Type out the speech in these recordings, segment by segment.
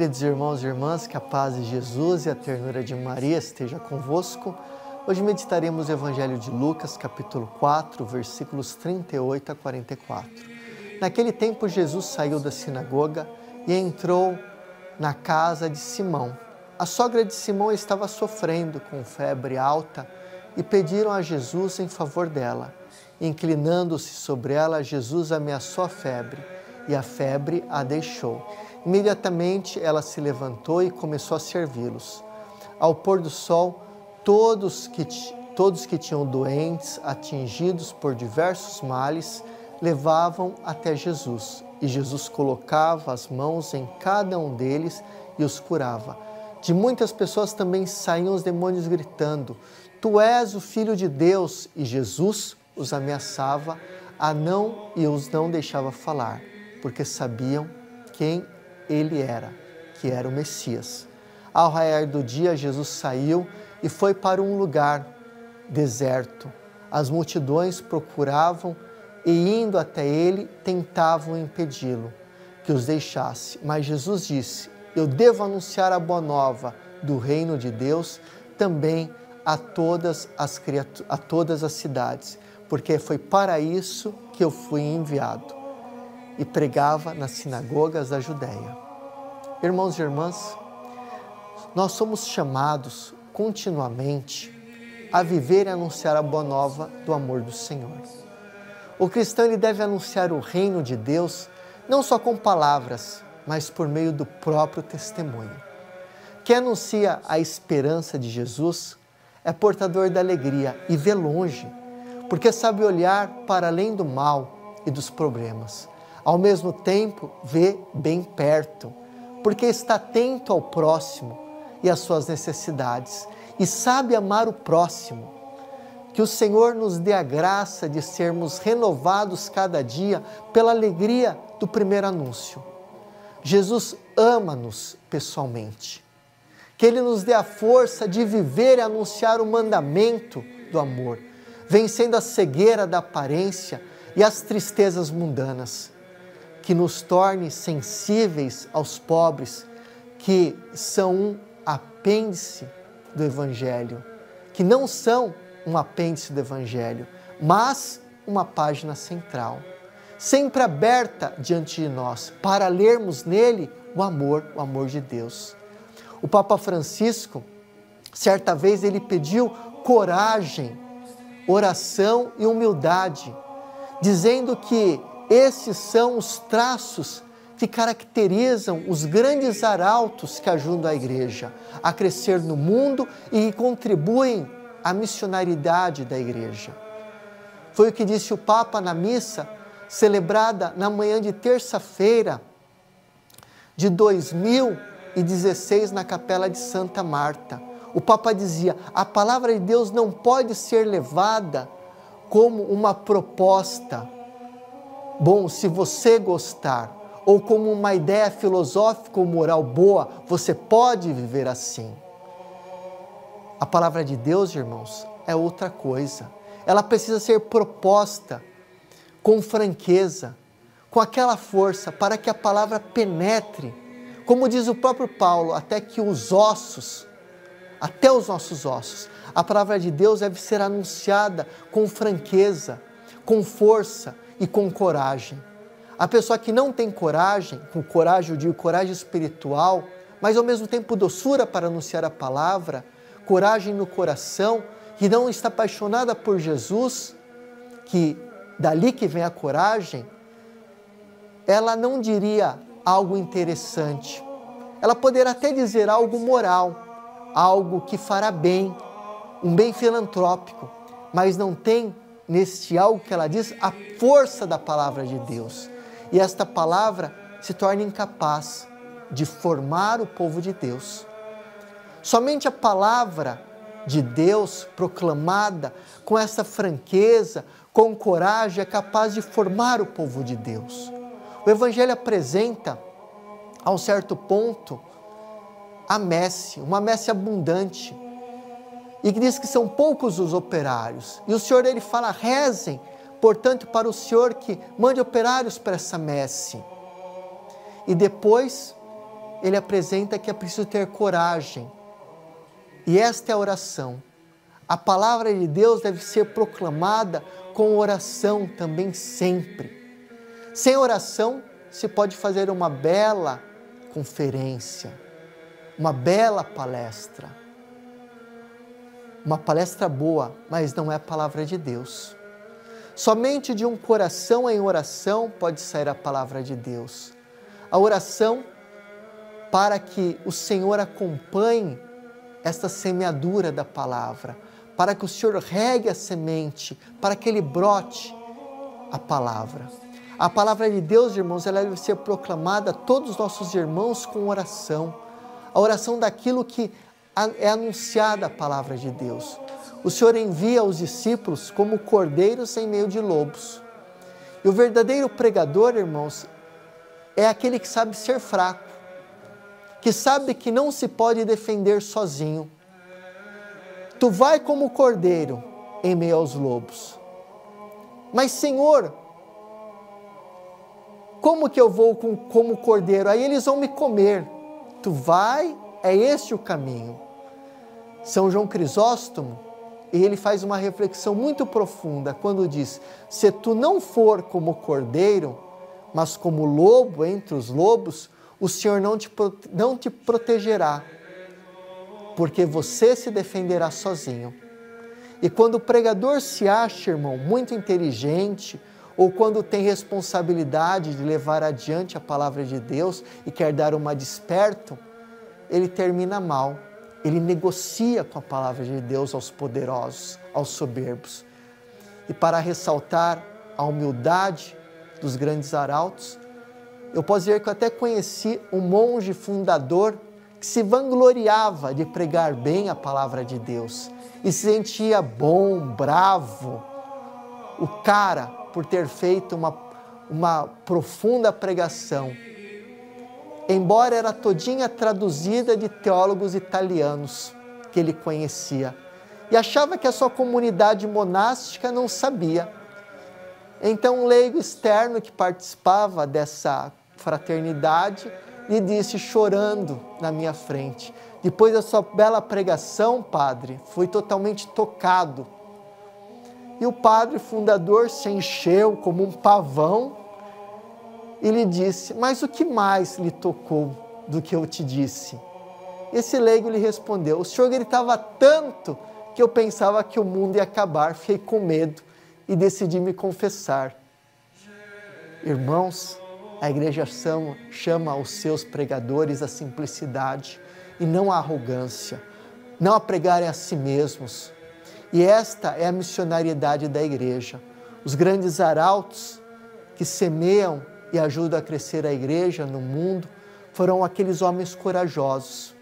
Queridos irmãos e irmãs, que a paz de Jesus e a ternura de Maria esteja convosco. Hoje meditaremos o Evangelho de Lucas, capítulo 4, versículos 38 a 44. Naquele tempo, Jesus saiu da sinagoga e entrou na casa de Simão. A sogra de Simão estava sofrendo com febre alta e pediram a Jesus em favor dela. Inclinando-se sobre ela, Jesus ameaçou a febre e a febre a deixou. Imediatamente ela se levantou e começou a servi-los. Ao pôr do sol, todos que tinham doentes, atingidos por diversos males, levavam até Jesus. E Jesus colocava as mãos em cada um deles e os curava. De muitas pessoas também saíam os demônios gritando: Tu és o Filho de Deus! E Jesus os ameaçava e os não deixava falar, porque sabiam quem ele era, que era o Messias. Ao raiar do dia, Jesus saiu e foi para um lugar deserto. As multidões procuravam e, indo até ele, tentavam impedi-lo, que os deixasse. Mas Jesus disse: Eu devo anunciar a boa nova do reino de Deus também a todas as cidades, porque foi para isso que eu fui enviado. E pregava nas sinagogas da Judéia. Irmãos e irmãs, nós somos chamados continuamente a viver e anunciar a boa nova do amor do Senhor. O cristão ele deve anunciar o reino de Deus não só com palavras, mas por meio do próprio testemunho. Quem anuncia a esperança de Jesus é portador da alegria e vê longe, porque sabe olhar para além do mal e dos problemas. Ao mesmo tempo, vê bem perto, porque está atento ao próximo e às suas necessidades e sabe amar o próximo. Que o Senhor nos dê a graça de sermos renovados cada dia pela alegria do primeiro anúncio. Jesus ama-nos pessoalmente. Que Ele nos dê a força de viver e anunciar o mandamento do amor, vencendo a cegueira da aparência e as tristezas mundanas. Que nos torne sensíveis aos pobres, que são um apêndice do Evangelho, que não são um apêndice do Evangelho, mas uma página central, sempre aberta diante de nós, para lermos nele o amor de Deus. O Papa Francisco, certa vez, ele pediu coragem, oração e humildade, dizendo que esses são os traços que caracterizam os grandes arautos que ajudam a igreja a crescer no mundo e que contribuem à missionariedade da igreja. Foi o que disse o Papa na missa celebrada na manhã de terça-feira de 2016 na Capela de Santa Marta. O Papa dizia: a palavra de Deus não pode ser levada como uma proposta. Bom, se você gostar, ou como uma ideia filosófica ou moral boa, você pode viver assim. A palavra de Deus, irmãos, é outra coisa. Ela precisa ser proposta com franqueza, com aquela força, para que a palavra penetre, como diz o próprio Paulo, até os nossos ossos. A palavra de Deus deve ser anunciada com franqueza, com força e com coragem. A pessoa que não tem coragem, com coragem eu digo coragem espiritual, mas ao mesmo tempo doçura para anunciar a palavra, coragem no coração, que não está apaixonada por Jesus, que dali que vem a coragem, ela não diria algo interessante. Ela poderá até dizer algo moral, algo que fará bem, um bem filantrópico, mas não tem neste algo que ela diz a força da palavra de Deus. E esta palavra se torna incapaz de formar o povo de Deus. Somente a palavra de Deus proclamada com essa franqueza, com coragem, é capaz de formar o povo de Deus. O Evangelho apresenta, a um certo ponto, a messe, uma messe abundante, e que diz que são poucos os operários. E o Senhor, ele fala: rezem, portanto, para o Senhor que mande operários para essa messe. E depois ele apresenta que é preciso ter coragem. E esta é a oração. A palavra de Deus deve ser proclamada com oração também sempre. Sem oração, se pode fazer uma bela conferência, uma bela palestra. Uma palestra boa, mas não é a palavra de Deus. Somente de um coração em oração pode sair a palavra de Deus. A oração para que o Senhor acompanhe esta semeadura da palavra, para que o Senhor regue a semente, para que ele brote a palavra. A palavra de Deus, irmãos, ela deve ser proclamada a todos os nossos irmãos com oração. A oração daquilo que é anunciada a palavra de Deus. O Senhor envia os discípulos como cordeiros em meio de lobos. E o verdadeiro pregador, irmãos, é aquele que sabe ser fraco, que sabe que não se pode defender sozinho. Tu vai como cordeiro em meio aos lobos. Mas, Senhor, como que eu vou como cordeiro? Aí eles vão me comer. Tu vai, é este o caminho. São João Crisóstomo, e ele faz uma reflexão muito profunda quando diz: se tu não for como cordeiro, mas como lobo entre os lobos, o Senhor não te protegerá, porque você se defenderá sozinho. E quando o pregador se acha, irmão, muito inteligente, ou quando tem responsabilidade de levar adiante a palavra de Deus e quer dar uma desperto, ele termina mal. Ele negocia com a palavra de Deus aos poderosos, aos soberbos. E para ressaltar a humildade dos grandes arautos, eu posso dizer que eu até conheci um monge fundador que se vangloriava de pregar bem a palavra de Deus e se sentia bom, bravo, o cara, por ter feito uma profunda pregação, embora era todinha traduzida de teólogos italianos que ele conhecia, e achava que a sua comunidade monástica não sabia. Então um leigo externo que participava dessa fraternidade lhe disse, chorando na minha frente: depois da sua bela pregação, padre, fui totalmente tocado. E o padre fundador se encheu como um pavão e lhe disse: mas o que mais lhe tocou do que eu te disse? Esse leigo lhe respondeu: o senhor gritava tanto que eu pensava que o mundo ia acabar, fiquei com medo e decidi me confessar. Irmãos, a igreja chama os seus pregadores à simplicidade e não à arrogância, não a pregarem a si mesmos. E esta é a missionariedade da igreja. Os grandes arautos que semeiam e ajudam a crescer a igreja no mundo foram aqueles homens corajosos,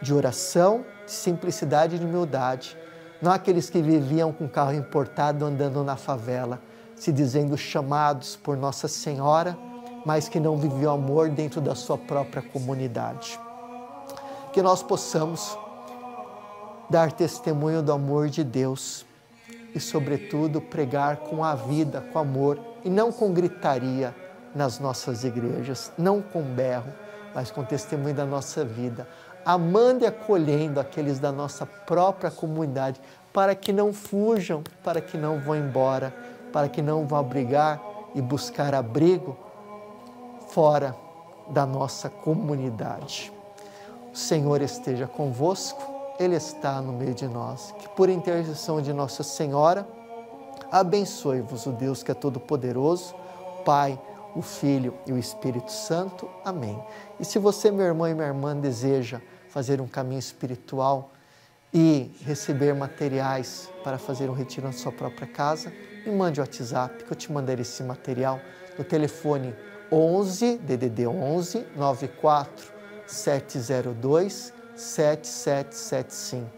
de oração, de simplicidade e de humildade, não aqueles que viviam com carro importado andando na favela, se dizendo chamados por Nossa Senhora, mas que não viviam amor dentro da sua própria comunidade. Que nós possamos dar testemunho do amor de Deus e, sobretudo, pregar com a vida, com amor e não com gritaria nas nossas igrejas, não com berro, mas com testemunho da nossa vida, amando e acolhendo aqueles da nossa própria comunidade, para que não fujam, para que não vão embora, para que não vão abrigar e buscar abrigo fora da nossa comunidade. O Senhor esteja convosco, Ele está no meio de nós. Que por intercessão de Nossa Senhora, abençoe-vos o Deus que é todo-poderoso, Pai, o Filho e o Espírito Santo. Amém. E se você, meu irmão e minha irmã, deseja fazer um caminho espiritual e receber materiais para fazer um retiro na sua própria casa, me mande o WhatsApp que eu te mandarei esse material no telefone 11 DDD 11 94 702 7775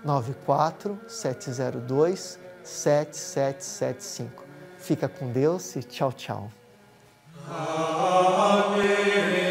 94 702 7775. Fica com Deus e tchau, tchau. Amém.